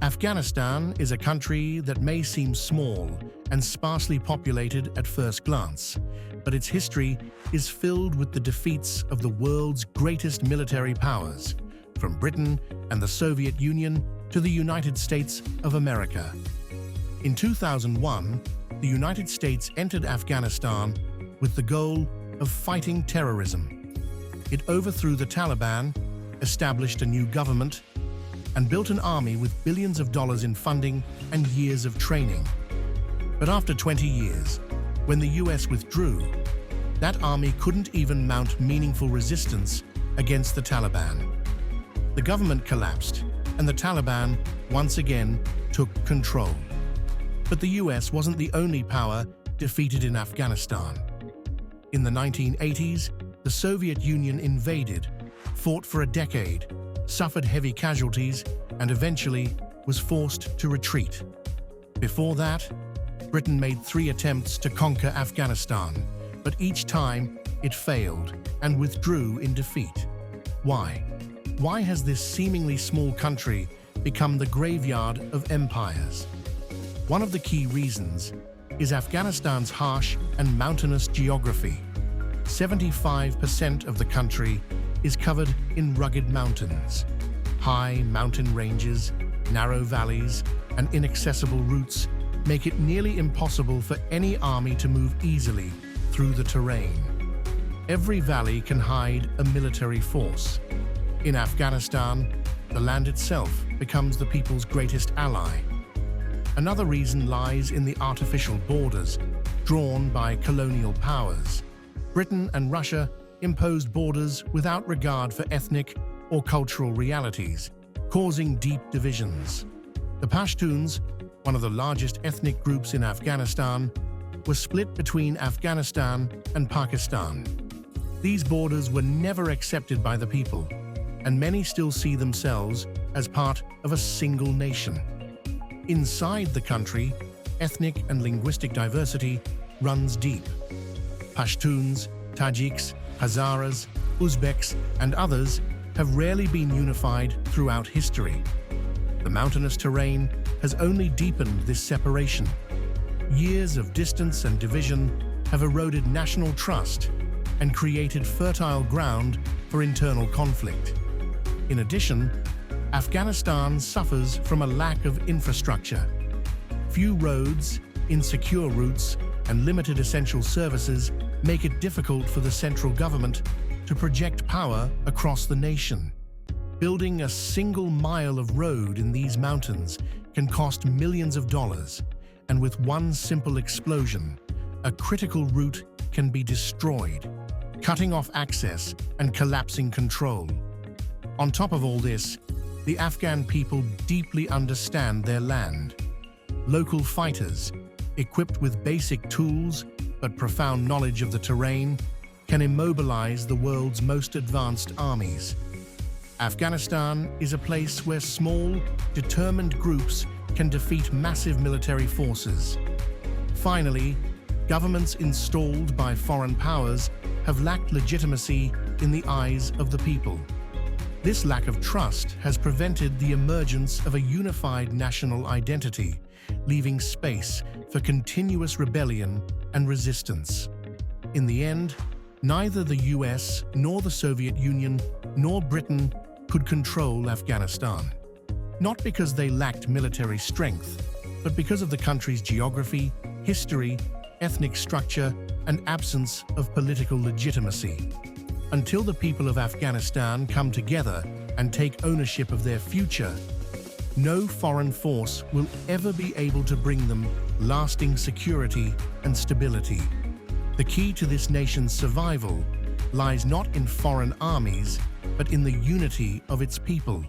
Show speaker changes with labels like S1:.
S1: Afghanistan is a country that may seem small and sparsely populated at first glance, but its history is filled with the defeats of the world's greatest military powers, from Britain and the Soviet Union to the United States of America. In 2001, the United States entered Afghanistan with the goal of fighting terrorism. It overthrew the Taliban, established a new government, and built an army with billions of dollars in funding and years of training. But after 20 years, when the US withdrew, that army couldn't even mount meaningful resistance against the Taliban. The government collapsed, and the Taliban once again took control. But the US wasn't the only power defeated in Afghanistan. In the 1980s, the Soviet Union invaded, fought for a decade, suffered heavy casualties, and eventually was forced to retreat. Before that, Britain made 3 attempts to conquer Afghanistan, but each time it failed and withdrew in defeat. Why? Why has this seemingly small country become the graveyard of empires? One of the key reasons is Afghanistan's harsh and mountainous geography. 75% of the country is covered in rugged mountains. High mountain ranges, narrow valleys, and inaccessible routes make it nearly impossible for any army to move easily through the terrain. Every valley can hide a military force. In Afghanistan, the land itself becomes the people's greatest ally. Another reason lies in the artificial borders drawn by colonial powers. Britain and Russia imposed borders without regard for ethnic or cultural realities, causing deep divisions. The Pashtuns, one of the largest ethnic groups in Afghanistan, were split between Afghanistan and Pakistan. These borders were never accepted by the people, and many still see themselves as part of a single nation. Inside the country, ethnic and linguistic diversity runs deep. Pashtuns, Tajiks, Hazaras, Uzbeks, and others have rarely been unified throughout history. The mountainous terrain has only deepened this separation. Years of distance and division have eroded national trust and created fertile ground for internal conflict. In addition, Afghanistan suffers from a lack of infrastructure. Few roads, insecure routes, and limited essential services make it difficult for the central government to project power across the nation. Building a single mile of road in these mountains can cost millions of dollars, and with one simple explosion, a critical route can be destroyed, cutting off access and collapsing control. On top of all this, the Afghan people deeply understand their land. Local fighters, equipped with basic tools but profound knowledge of the terrain, can immobilize the world's most advanced armies. Afghanistan is a place where small, determined groups can defeat massive military forces. Finally, governments installed by foreign powers have lacked legitimacy in the eyes of the people. This lack of trust has prevented the emergence of a unified national identity, leaving space for continuous rebellion and resistance. In the end, neither the US nor the Soviet Union nor Britain could control Afghanistan. Not because they lacked military strength, but because of the country's geography, history, ethnic structure, and absence of political legitimacy. Until the people of Afghanistan come together and take ownership of their future, no foreign force will ever be able to bring them lasting security and stability. The key to this nation's survival lies not in foreign armies, but in the unity of its people.